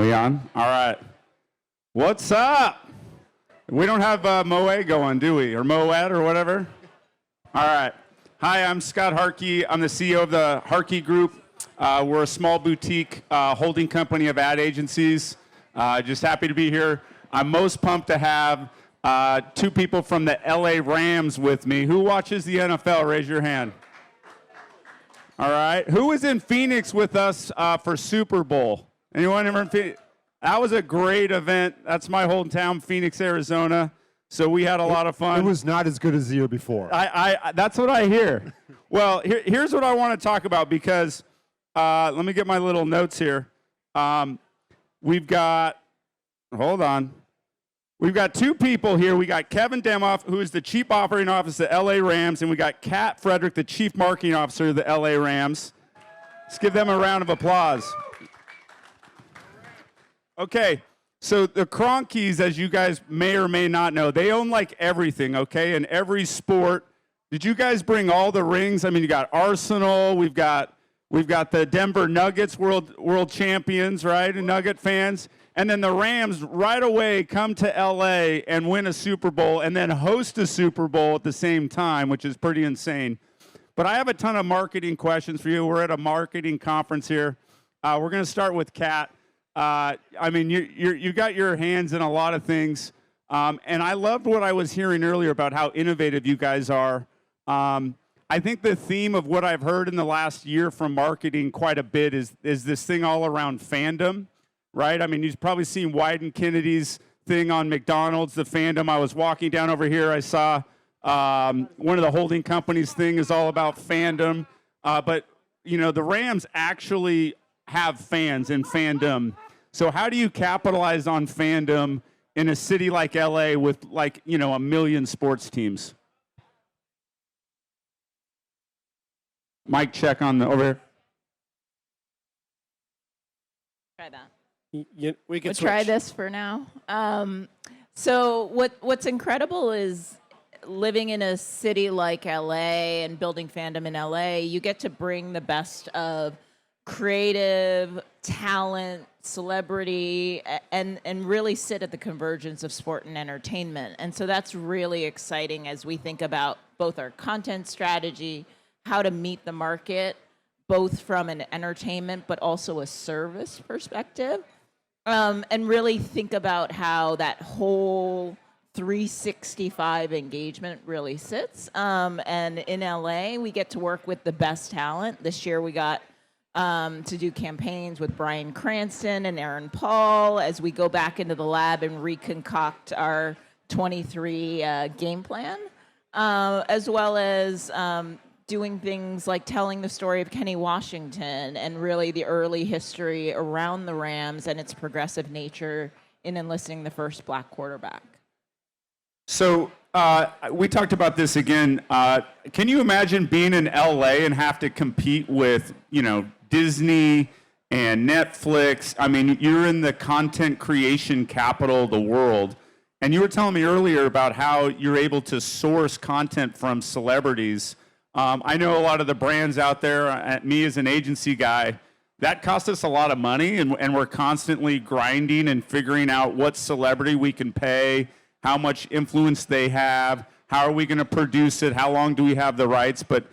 We on? All right. What's up? We don't have Moet going, do we? Or Moet or whatever? All right. Hi, I'm Scott Harkey. I'm the CEO of the Harkey Group. We're a small boutique holding company of ad agencies. Just happy to be here. I'm most pumped to have two people from the LA Rams with me. Who watches the NFL? Raise your hand. All right. Who was in Phoenix with us for Super Bowl? Anyone ever in Phoenix? That was a great event. That's my hometown, Phoenix, Arizona. So we had a lot of fun. It was not as good as the year before. That's what I hear. Well, here's what I want to talk about because let me get my little notes here. We've got two people here. We got Kevin Demoff, who is the Chief Operating Officer of the LA Rams, and we got Frederick, the Chief Marketing Officer of the LA Rams. Let's give them a round of applause. Okay, so the Cronkies, as you guys may or may not know, they own like everything, okay, in every sport. Did you guys bring all the rings? I mean, you got Arsenal, we've got the Denver Nuggets, world champions, right, and Nugget fans. And then the Rams right away come to LA and win a Super Bowl and then host a Super Bowl at the same time, which is pretty insane. But I have a ton of marketing questions for you. We're at a marketing conference here. We're going to start with Kat. I mean, you got your hands in a lot of things. And I loved what I was hearing earlier about how innovative you guys are. I think the theme of what I've heard in the last year from marketing quite a bit is this thing all around fandom. Right? I mean, you've probably seen Wyden Kennedy's thing on McDonald's, the fandom. I was walking down over here. I saw one of the holding companies' thing is all about fandom. But, you know, the Rams actually have fans and fandom. So how do you capitalize on fandom in a city like LA with, like, you know, 1 million sports teams? Mic check on the over here. Try that. We can we'll try this for now. So what's incredible is living in a city like LA and building fandom in LA, you get to bring the best of creative, talent, celebrity, and really sit at the convergence of sport and entertainment. And so that's really exciting as we think about both our content strategy, how to meet the market, both from an entertainment but also a service perspective. And really think about how that whole 365 engagement really sits. And in LA, we get to work with the best talent. This year we got to do campaigns with Bryan Cranston and Aaron Paul as we go back into the lab and reconcoct our 23 game plan, as well as doing things like telling the story of Kenny Washington and really the early history around the Rams and its progressive nature in enlisting the first black quarterback. So we talked about this again. Can you imagine being in LA and have to compete with, you know, Disney and Netflix? I mean, you're in the content creation capital of the world. And you were telling me earlier about how you're able to source content from celebrities. I know a lot of the brands out there, me as an agency guy, that costs us a lot of money, and we're constantly grinding and figuring out what celebrity we can pay, how much influence they have, how are we going to produce it, how long do we have the rights, but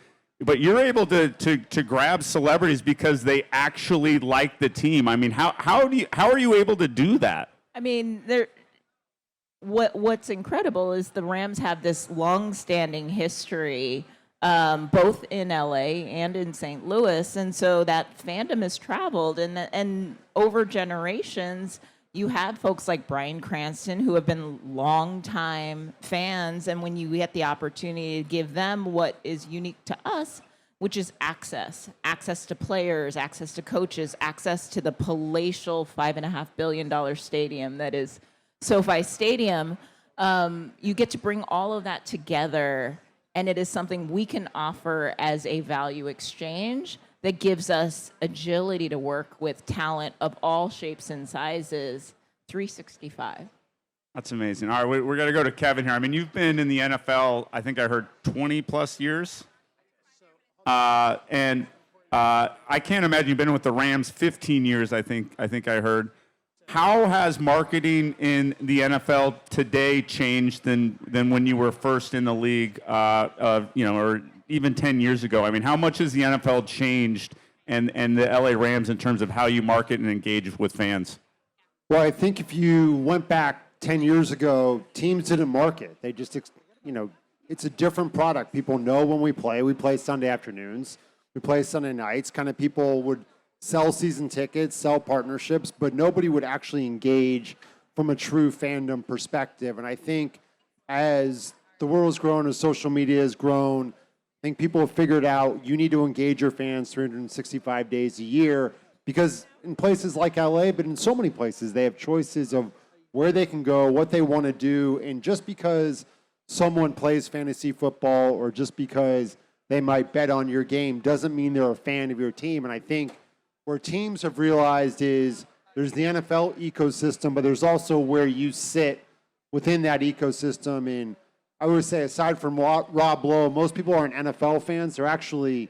you're able to grab celebrities because they actually like the team. I mean, how are you able to do that? I mean, what's incredible is the Rams have this long-standing history both in LA and in St. Louis, and so that fandom has traveled, and over generations, you have folks like Bryan Cranston who have been longtime fans, and when you get the opportunity to give them what is unique to us, which is access to players, access to coaches, access to the palatial $5.5 billion stadium that is SoFi Stadium, you get to bring all of that together. And it is something we can offer as a value exchange that gives us agility to work with talent of all shapes and sizes, 365. That's amazing. All right, we're going to go to Kevin here. I mean, you've been in the NFL, I think I heard 20 plus years. And I can't imagine you've been with the Rams 15 years, I think I heard. How has marketing in the NFL today changed than when you were first in the league, or even 10 years ago? I mean, how much has the NFL changed and the LA Rams in terms of how you market and engage with fans? Well, I think if you went back 10 years ago, teams didn't market. They just, it's a different product. People know when we play. We play Sunday afternoons. We play Sunday nights. Kind of people would sell season tickets, sell partnerships, but nobody would actually engage from a true fandom perspective. And I think as the world has grown, as social media has grown, I think people have figured out you need to engage your fans 365 days a year, because in places like LA, but in so many places, they have choices of where they can go, what they want to do. And just because someone plays fantasy football or just because they might bet on your game doesn't mean they're a fan of your team. And I think where teams have realized is there's the NFL ecosystem, but there's also where you sit within that ecosystem. And I would say, aside from Rob Lowe, most people aren't NFL fans. They're actually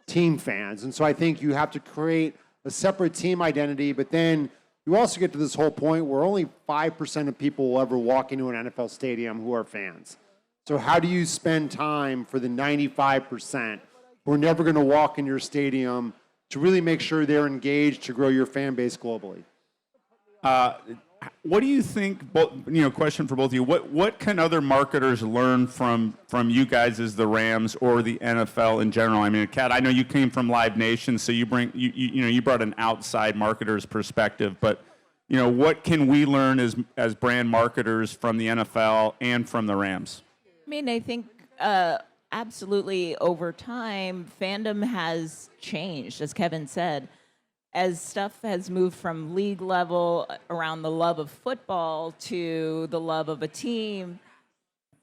team fans. And so I think you have to create a separate team identity, but then you also get to this whole point where only 5% of people will ever walk into an NFL stadium who are fans. So how do you spend time for the 95% who are never going to walk in your stadium to really make sure they're engaged to grow your fan base globally? What do you think? Question for both of you. What can other marketers learn from you guys as the Rams or the NFL in general? I mean, Kat, I know you came from Live Nation, so you brought an outside marketer's perspective. But what can we learn as brand marketers from the NFL and from the Rams? I mean, I think absolutely over time, fandom has changed, as Kevin said. As stuff has moved from league level around the love of football to the love of a team,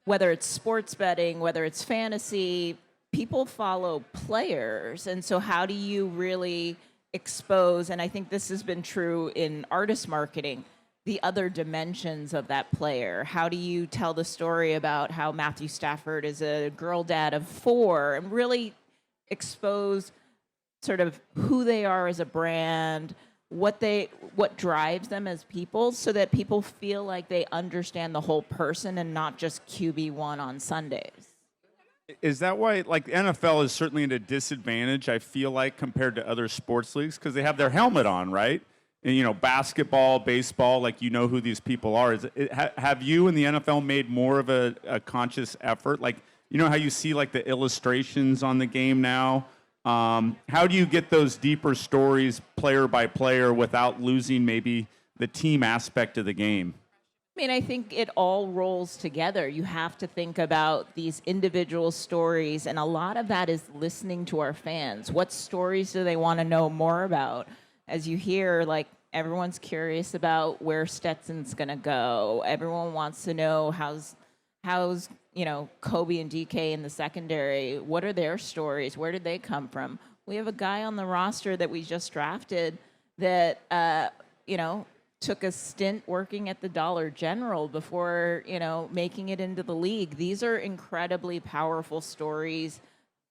whether it's sports betting, whether it's fantasy, people follow players. And so how do you really expose, and I think this has been true in artist marketing, the other dimensions of that player? How do you tell the story about how Matthew Stafford is a girl dad of 4 and really expose sort of who they are as a brand, what drives them as people, so that people feel like they understand the whole person and not just QB1 on Sundays? Is that why, the NFL is certainly at a disadvantage, I feel like, compared to other sports leagues, because they have their helmet on, right? And, basketball, baseball, who these people are. Have you and the NFL made more of a conscious effort? How you see, the illustrations on the game now? How do you get those deeper stories player by player without losing maybe the team aspect of the game? I mean, I think it all rolls together. You have to think about these individual stories, and a lot of that is listening to our fans. What stories do they want to know more about? As you hear, everyone's curious about where Stetson's going to go. Everyone wants to know how's Kobe and DK in the secondary. What are their stories? Where did they come from? We have a guy on the roster that we just drafted that, took a stint working at the Dollar General before, making it into the league. These are incredibly powerful stories.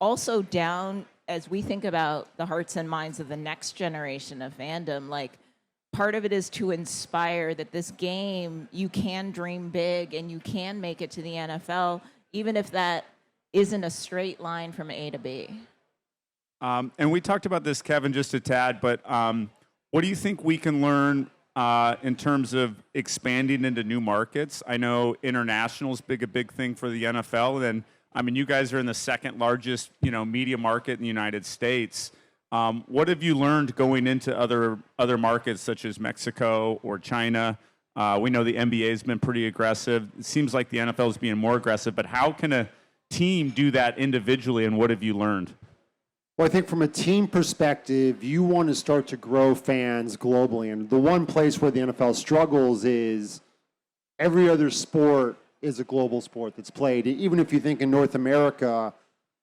Also down, as we think about the hearts and minds of the next generation of fandom, part of it is to inspire that this game, you can dream big and you can make it to the NFL, even if that isn't a straight line from A to B. And we talked about this, Kevin, just a tad, but what do you think we can learn in terms of expanding into new markets? I know international is a big thing for the NFL. And you guys are in the second largest, media market in the United States. What have you learned going into other markets such as Mexico or China? We know the NBA has been pretty aggressive. It seems like the NFL is being more aggressive, but how can a team do that individually, and what have you learned? Well, I think from a team perspective, you want to start to grow fans globally. And the one place where the NFL struggles is every other sport is a global sport that's played. Even if you think in North America,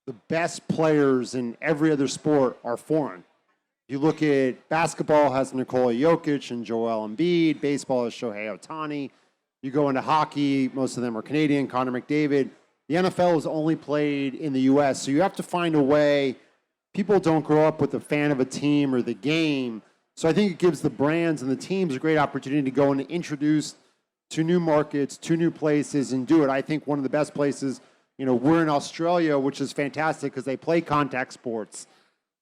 the best players in every other sport are foreign. You look at basketball, has Nikola Jokic and Joel Embiid. Baseball has Shohei Ohtani. You go into hockey, most of them are Canadian, Connor McDavid. The NFL is only played in the U.S., so you have to find a way. People don't grow up with a fan of a team or the game, So I think it gives the brands and the teams a great opportunity to go and introduce to new markets, to new places, and do it. I think one of the best places, we're in Australia, which is fantastic because they play contact sports,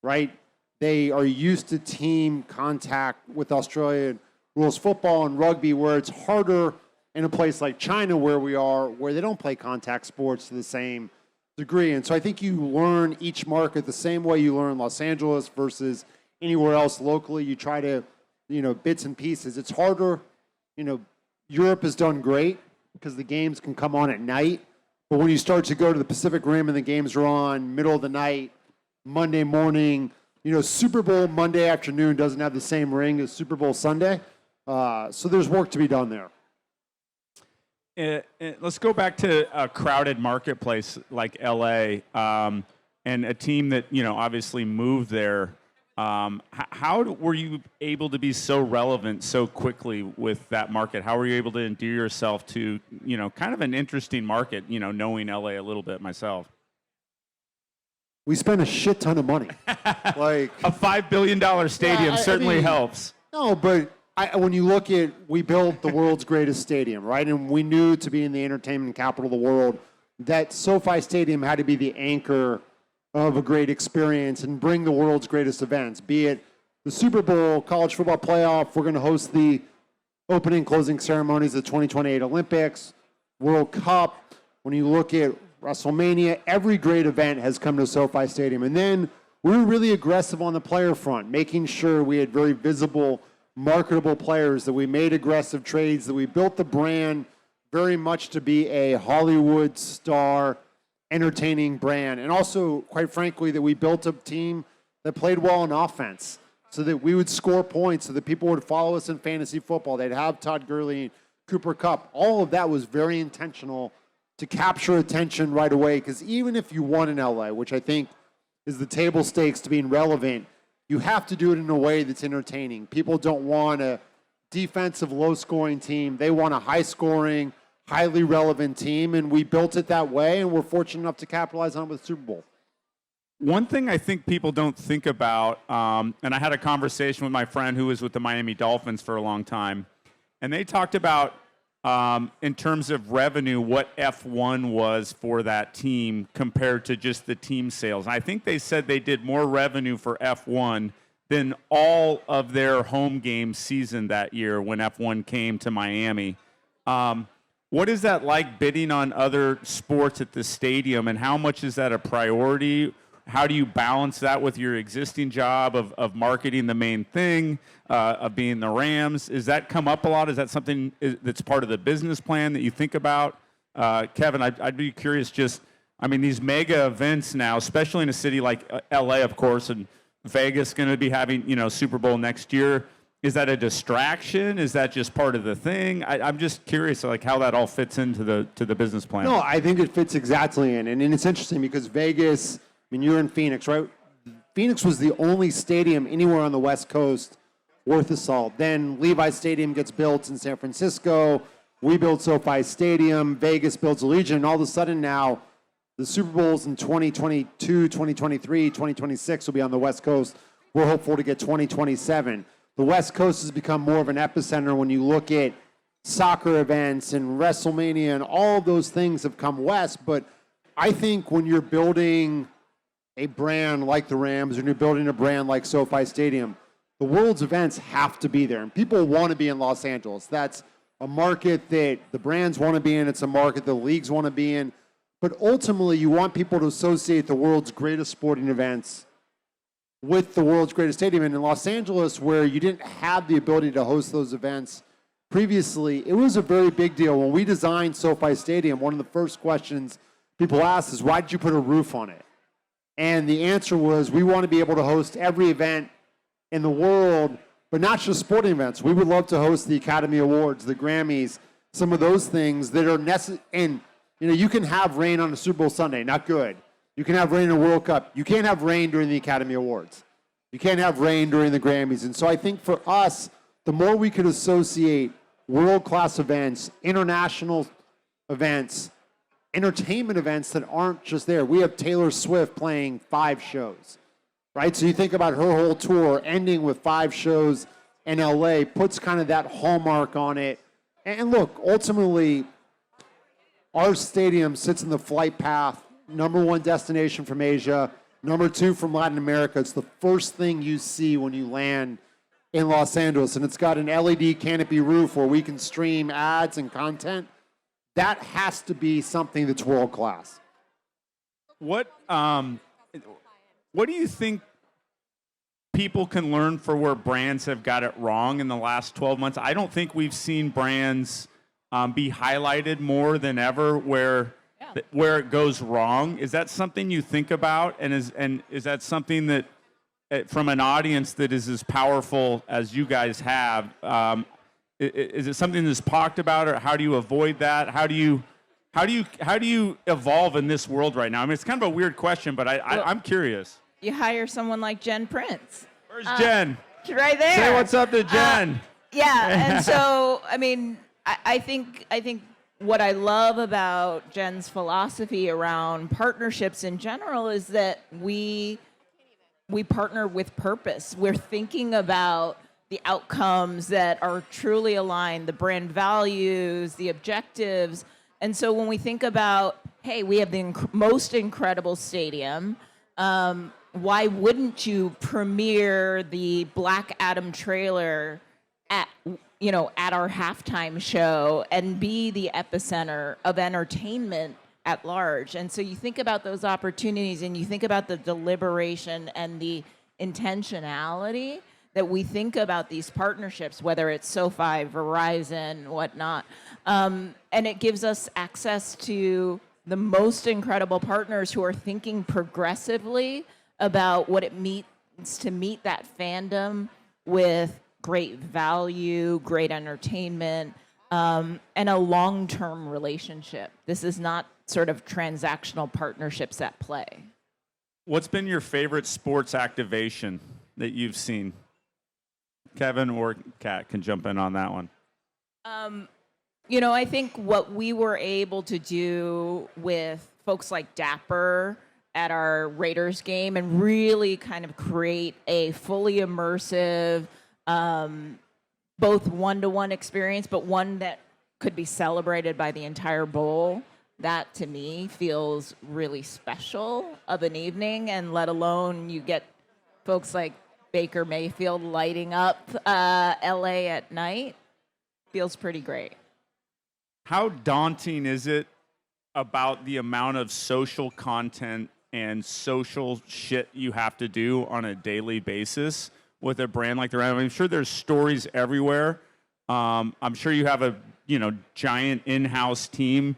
right? They are used to team contact with Australian rules football and rugby, where it's harder in a place like China where we are, where they don't play contact sports to the same degree. And so I think you learn each market the same way you learn Los Angeles versus anywhere else locally. You try to, bits and pieces. It's harder. Europe has done great because the games can come on at night. But when you start to go to the Pacific Rim and the games are on middle of the night, Monday morning, Super Bowl Monday afternoon doesn't have the same ring as Super Bowl Sunday. So there's work to be done there. Let's go back to a crowded marketplace like LA, and a team that obviously moved there. How were you able to be so relevant so quickly with that market? How were you able to endear yourself to kind of an interesting market? Knowing LA a little bit myself. We spent a shit ton of money. Like a $5 billion stadium certainly helps. No, but when you look at, we built the world's greatest stadium, right? And we knew, to be in the entertainment capital of the world, that SoFi Stadium had to be the anchor of a great experience and bring the world's greatest events, be it the Super Bowl, college football playoff. We're going to host the opening, closing ceremonies of the 2028 Olympics, World Cup. When you look at WrestleMania, every great event has come to SoFi Stadium. And then we were really aggressive on the player front, making sure we had very visible, marketable players, that we made aggressive trades, that we built the brand very much to be a Hollywood star, entertaining brand. And also, quite frankly, that we built a team that played well on offense so that we would score points, so that people would follow us in fantasy football. They'd have Todd Gurley, Cooper Kupp. All of that was very intentional to capture attention right away, because even if you won in LA, which I think is the table stakes to being relevant, you have to do it in a way that's entertaining. People don't want a defensive, low-scoring team. They want a high-scoring, highly relevant team, and we built it that way, and we're fortunate enough to capitalize on it with the Super Bowl. One thing I think people don't think about, and I had a conversation with my friend who was with the Miami Dolphins for a long time, and they talked about, in terms of revenue, what F1 was for that team compared to just the team sales. And I think they said they did more revenue for F1 than all of their home game season that year when F1 came to Miami. What is that like, bidding on other sports at the stadium, and how much is that a priority? How do you balance that with your existing job of marketing the main thing, of being the Rams? Is that come up a lot? Is that something that's part of the business plan that you think about? Kevin, I'd be curious, these mega events now, especially in a city like LA, of course, and Vegas going to be having, Super Bowl next year. Is that a distraction? Is that just part of the thing? I'm just curious, how that all fits into the business plan. No, I think it fits exactly in. And it's interesting because Vegas, you're in Phoenix, right? Phoenix was the only stadium anywhere on the West Coast worth a salt. Then Levi Stadium gets built in San Francisco. We build SoFi Stadium. Vegas builds Allegiant. And all of a sudden now, the Super Bowls in 2022, 2023, 2026 will be on the West Coast. We're hopeful to get 2027. The West Coast has become more of an epicenter when you look at soccer events and WrestleMania, and all of those things have come west. But I think when you're building a brand like the Rams, and you're building a brand like SoFi Stadium, the world's events have to be there. And people want to be in Los Angeles. That's a market that the brands want to be in. It's a market the leagues want to be in. But ultimately, you want people to associate the world's greatest sporting events with the world's greatest stadium. And in Los Angeles, where you didn't have the ability to host those events previously, it was a very big deal. When we designed SoFi Stadium, one of the first questions people asked is, why did you put a roof on it? And the answer was, we want to be able to host every event in the world, but not just sporting events. We would love to host the Academy Awards, the Grammys, some of those things that are necessary. And, you can have rain on a Super Bowl Sunday, not good. You can have rain in a World Cup. You can't have rain during the Academy Awards. You can't have rain during the Grammys. And so I think for us, the more we could associate world-class events, international events, entertainment events that aren't just there. We have Taylor Swift playing 5 shows, right? So you think about her whole tour ending with 5 shows in LA, puts kind of that hallmark on it. And look, ultimately, our stadium sits in the flight path, #1 destination from Asia, #2 from Latin America. It's the first thing you see when you land in Los Angeles, and it's got an LED canopy roof where we can stream ads and content. That has to be something that's world class. What do you think people can learn for where brands have got it wrong in the last 12 months? I don't think we've seen brands be highlighted more than ever where it goes wrong. Is that something you think about, and is that something that from an audience that is as powerful as you guys have, is it something that's talked about, or how do you avoid that? How do you evolve in this world right now? I mean, it's kind of a weird question, but I'm curious. You hire someone like Jen Prince. Where's Jen? She's right there. Say what's up to Jen. Yeah, and so I mean, I think what I love about Jen's philosophy around partnerships in general is that we partner with purpose. We're thinking about the outcomes that are truly aligned, the brand values, the objectives. And so when we think about, hey, we have the most incredible stadium, why wouldn't you premiere the Black Adam trailer at our halftime show and be the epicenter of entertainment at large? And so you think about those opportunities, and you think about the deliberation and the intentionality that we think about these partnerships, whether it's SoFi, Verizon, whatnot. And it gives us access to the most incredible partners who are thinking progressively about what it means to meet that fandom with great value, great entertainment, and a long-term relationship. This is not sort of transactional partnerships at play. What's been your favorite sports activation that you've seen? Kevin or Kat can jump in on that one. I think what we were able to do with folks like Dapper at our Raiders game and really kind of create a fully immersive, both one-to-one experience, but one that could be celebrated by the entire bowl. That, to me, feels really special of an evening, and let alone you get folks like Baker Mayfield lighting up LA at night. Feels pretty great. How daunting is it about the amount of social content and social shit you have to do on a daily basis with a brand like the Rams? I'm sure there's stories everywhere. I'm sure you have a giant in-house team.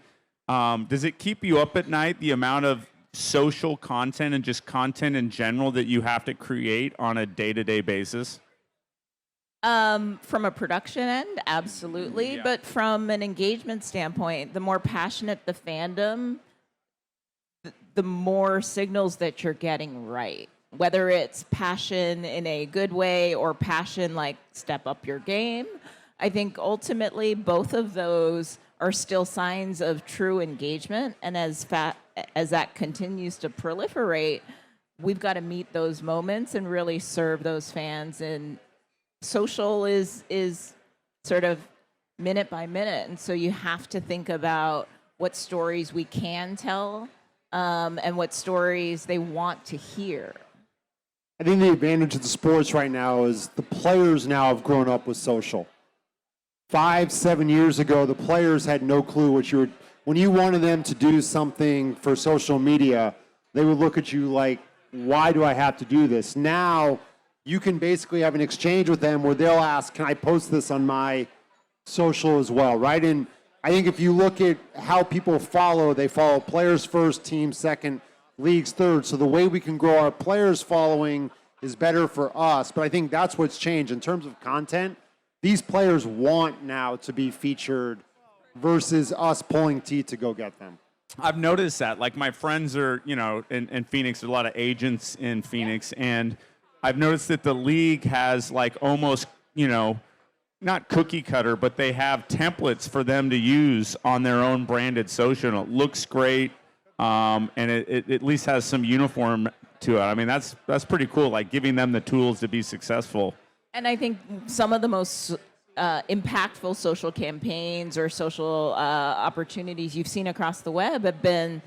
Does it keep you up at night, the amount of social content and just content in general that you have to create on a day-to-day basis? From a production end, absolutely. Yeah. But from an engagement standpoint, the more passionate the fandom, the more signals that you're getting right. Whether it's passion in a good way or passion like step up your game, I think ultimately both of those are still signs of true engagement. And as that continues to proliferate, we've got to meet those moments and really serve those fans. And social is sort of minute by minute. And so you have to think about what stories we can tell and what stories they want to hear. I think the advantage of the sports right now is the players now have grown up with social. 5-7 years ago, the players had no clue when you wanted them to do something for social media, they would look at you like, why do I have to do this? Now, you can basically have an exchange with them where they'll ask, can I post this on my social as well, right? And I think if you look at how people follow, they follow players first, teams second, leagues third. So the way we can grow our players following is better for us. But I think that's what's changed. In terms of content, these players want now to be featured versus us pulling teeth to go get them. I've noticed that. Like, my friends are, in Phoenix, there's a lot of agents in Phoenix, and I've noticed that the league has like almost, not cookie cutter, but they have templates for them to use on their own branded social. And it looks great, and it at least has some uniform to it. I mean, that's pretty cool, like giving them the tools to be successful. And I think some of the most impactful social campaigns or social opportunities you've seen across the web have been,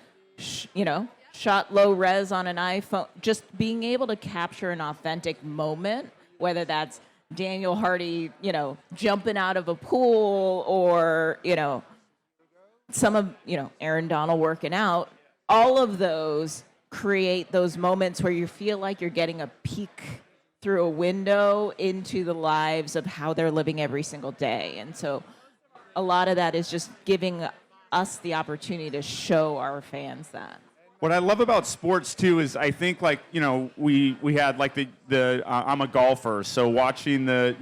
shot low res on an iPhone. Just being able to capture an authentic moment, whether that's Daniel Hardy, jumping out of a pool, or some of Aaron Donald working out. All of those create those moments where you feel like you're getting a peek through a window into the lives of how they're living every single day. And so a lot of that is just giving us the opportunity to show our fans that. What I love about sports too is I think we had like the I'm a golfer, so watching the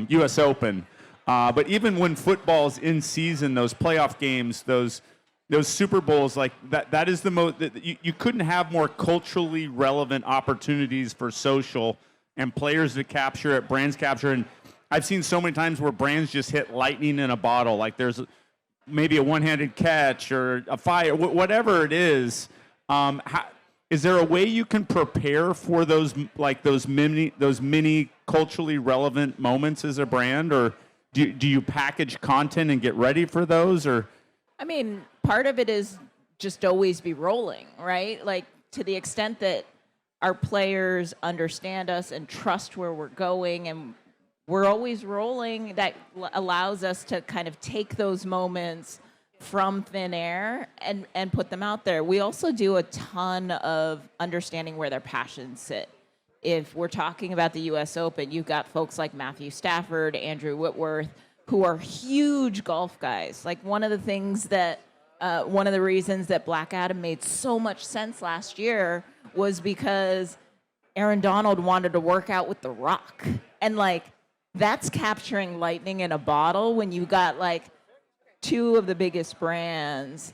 U.S. Open, but even when football's in season, those playoff games, those Super Bowls, like that is the most. You couldn't have more culturally relevant opportunities for social and players to capture it, brands capture. And I've seen so many times where brands just hit lightning in a bottle. Like there's maybe a one-handed catch or a fire, whatever it is. Is there a way you can prepare for those mini culturally relevant moments as a brand, or do you package content and get ready for those, or? I mean, part of it is just always be rolling, right? Like, to the extent that our players understand us and trust where we're going, and we're always rolling, that allows us to kind of take those moments from thin air and put them out there. We also do a ton of understanding where their passions sit. If we're talking about the U.S. Open, you've got folks like Matthew Stafford, Andrew Whitworth, who are huge golf guys. Like one of the reasons that Black Adam made so much sense last year was because Aaron Donald wanted to work out with The Rock. And that's capturing lightning in a bottle when you got two of the biggest brands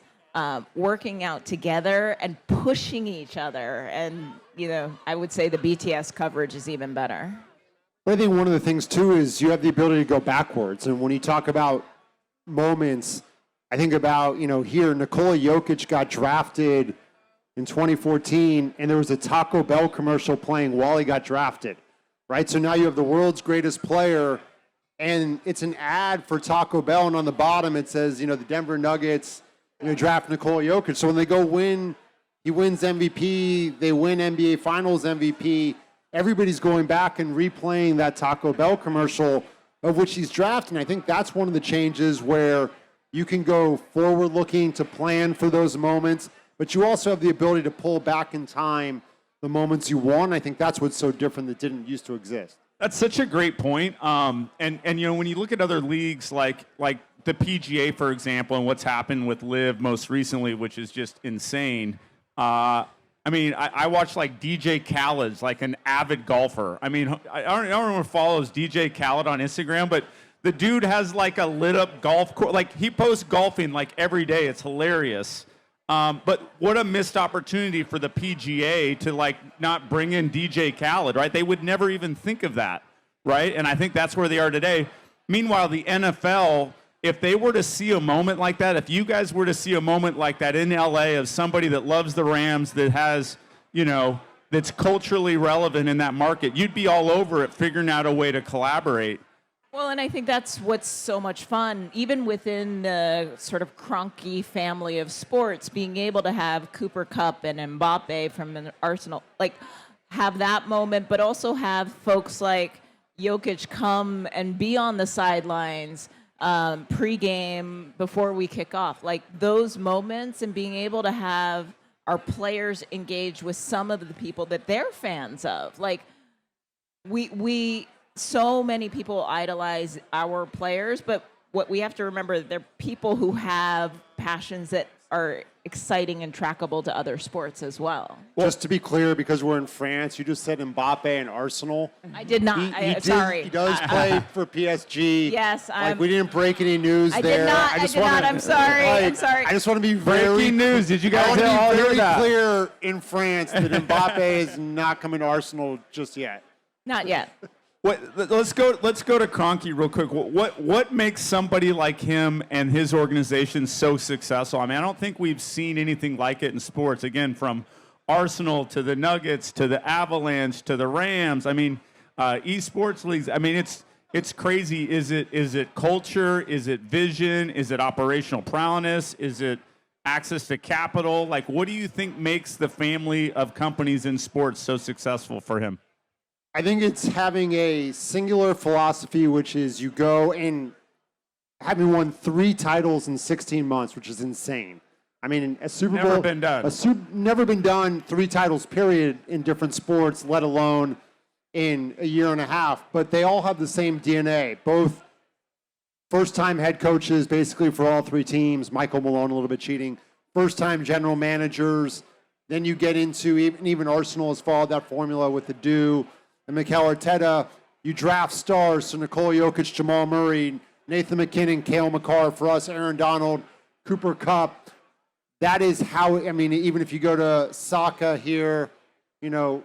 working out together and pushing each other. And, I would say the BTS coverage is even better. But I think one of the things, too, is you have the ability to go backwards. And when you talk about moments, I think about, here, Nikola Jokic got drafted in 2014, and there was a Taco Bell commercial playing while he got drafted, right? So now you have the world's greatest player, and it's an ad for Taco Bell, and on the bottom it says, the Denver Nuggets, draft Nikola Jokic. So when they go win, he wins MVP, they win NBA Finals MVP, everybody's going back and replaying that Taco Bell commercial of which he's drafted. And I think that's one of the changes where you can go forward-looking to plan for those moments, but you also have the ability to pull back in time the moments you want. I think that's what's so different that didn't used to exist. That's such a great point. And when you look at other leagues like the PGA, for example, and what's happened with LIV most recently, which is just insane. I watch DJ Khaled's an avid golfer. I don't know who follows DJ Khaled on Instagram, but the dude has a lit up golf course. He posts golfing every day. It's hilarious. But what a missed opportunity for the PGA to not bring in DJ Khaled, right? They would never even think of that, right? And I think that's where they are today. Meanwhile, the NFL, if they were to see a moment like that, if you guys were to see a moment like that in LA of somebody that loves the Rams, that has, that's culturally relevant in that market, you'd be all over it figuring out a way to collaborate. Well, and I think that's what's so much fun, even within the sort of Kroenke family of sports, being able to have Cooper Kupp and Mbappe from Arsenal, have that moment, but also have folks like Jokic come and be on the sidelines pregame before we kick off. Those moments, and being able to have our players engage with some of the people that they're fans of. So many people idolize our players, but what we have to remember, they're people who have passions that are exciting and trackable to other sports as well. Just to be clear, because we're in France, you just said Mbappe and Arsenal. I did not. Sorry. He does play for PSG. Yes. We didn't break any news there. I did not. I'm sorry. I'm sorry. I just want to be breaking news. Did you guys all hear that? Clear in France that Mbappe is not coming to Arsenal just yet. Not yet. Let's go to Kroenke real quick. What makes somebody like him and his organization so successful? I don't think we've seen anything like it in sports. Again, from Arsenal to the Nuggets to the Avalanche to the Rams. I mean, esports leagues. I mean, it's crazy. Is it culture? Is it vision? Is it operational prowess? Is it access to capital? Like, what do you think makes the family of companies in sports so successful for him? I think it's having a singular philosophy, which is you go and having won 3 titles in 16 months, which is insane. I mean, a Super Bowl. Never been done. Never been done, 3 titles, period, in different sports, let alone in a year and a half. But they all have the same DNA. Both first-time head coaches, basically, for all 3 teams. Michael Malone, a little bit cheating. First-time general managers. Then you get into, even Arsenal has followed that formula with the Do and Mikel Arteta. You draft stars, so Nikola Jokic, Jamal Murray, Nathan McKinnon, Cale Makar, for us, Aaron Donald, Cooper Kupp. That is how, I mean, even if you go to Saka here, you know,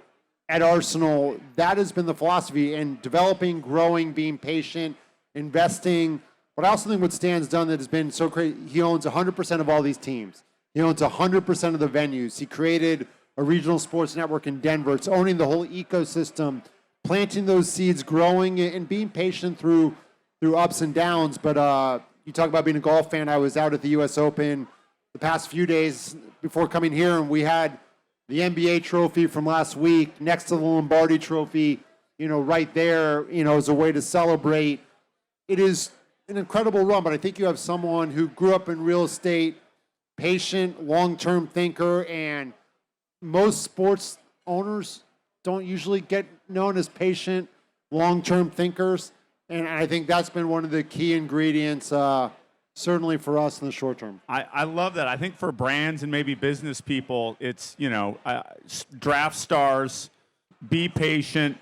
at Arsenal, that has been the philosophy. And developing, growing, being patient, investing. But I also think what Stan's done that has been so great, he owns 100% of all these teams. He owns 100% of the venues. He created a regional sports network in Denver. It's owning the whole ecosystem, planting those seeds, growing it, and being patient through ups and downs. But you talk about being a golf fan. I was out at the U.S. Open the past few days before coming here, and we had the NBA trophy from last week next to the Lombardi trophy, you know, right there, you know, as a way to celebrate. It is an incredible run, but I think you have someone who grew up in real estate, patient, long-term thinker, and most sports owners don't usually get known as patient, long-term thinkers. And I think that's been one of the key ingredients, certainly for us in the short term. I love that. I think for brands and maybe business people, it's, you know, draft stars, be patient,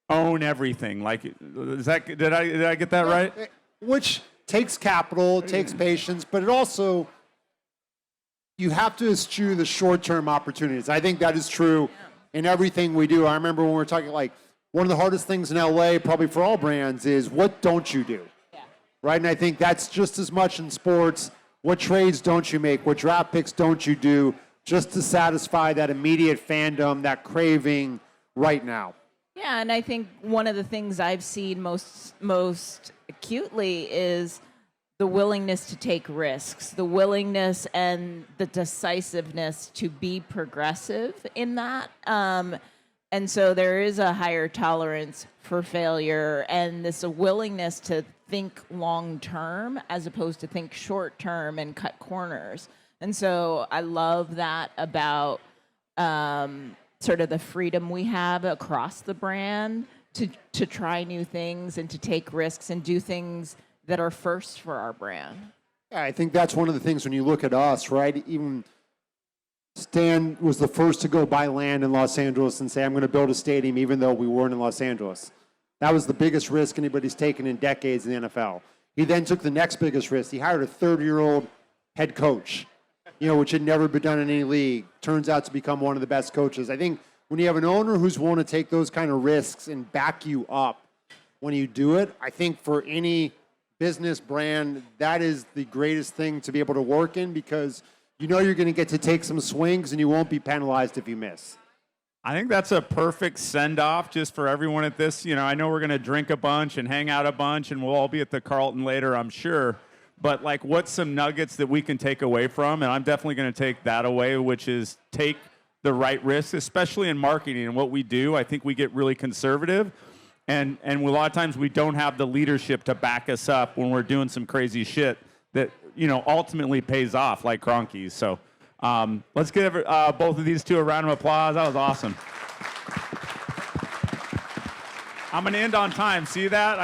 own everything. Like, did I get that right? Which takes capital, takes patience, but it also, you have to eschew the short-term opportunities. I think that is true in everything we do. I remember when we were talking, like, one of the hardest things in LA, probably for all brands, is what don't you do? Yeah. Right? And I think that's just as much in sports. What trades don't you make? What draft picks don't you do just to satisfy that immediate fandom, that craving right now? Yeah, and I think one of the things I've seen most acutely is the willingness to take risks, the willingness and the decisiveness to be progressive in that. And so there is a higher tolerance for failure and this willingness to think long term as opposed to think short term and cut corners. And so I love that about sort of the freedom we have across the brand to try new things and to take risks and do things that are first for our brand. Yeah, I think that's one of the things when you look at us, right? Even Stan was the first to go buy land in Los Angeles and say, I'm going to build a stadium even though we weren't in Los Angeles. That was the biggest risk anybody's taken in decades in the NFL. He then took the next biggest risk. He hired a 30-year-old head coach, you know, which had never been done in any league. Turns out to become one of the best coaches. I think when you have an owner who's willing to take those kind of risks and back you up when you do it, I think for any business brand, that is the greatest thing to be able to work in because you know you're going to get to take some swings and you won't be penalized if you miss. I think that's a perfect send-off just for everyone at this. You know, I know we're going to drink a bunch and hang out a bunch, and we'll all be at the Carlton later, I'm sure. But, like, what's some nuggets that we can take away from? And I'm definitely going to take that away, which is take the right risks, especially in marketing and what we do. I think we get really conservative. And a lot of times we don't have the leadership to back us up when we're doing some crazy shit that, you know, ultimately pays off, like Kroenke's. So let's give both of these two a round of applause. That was awesome. I'm going to end on time. See that?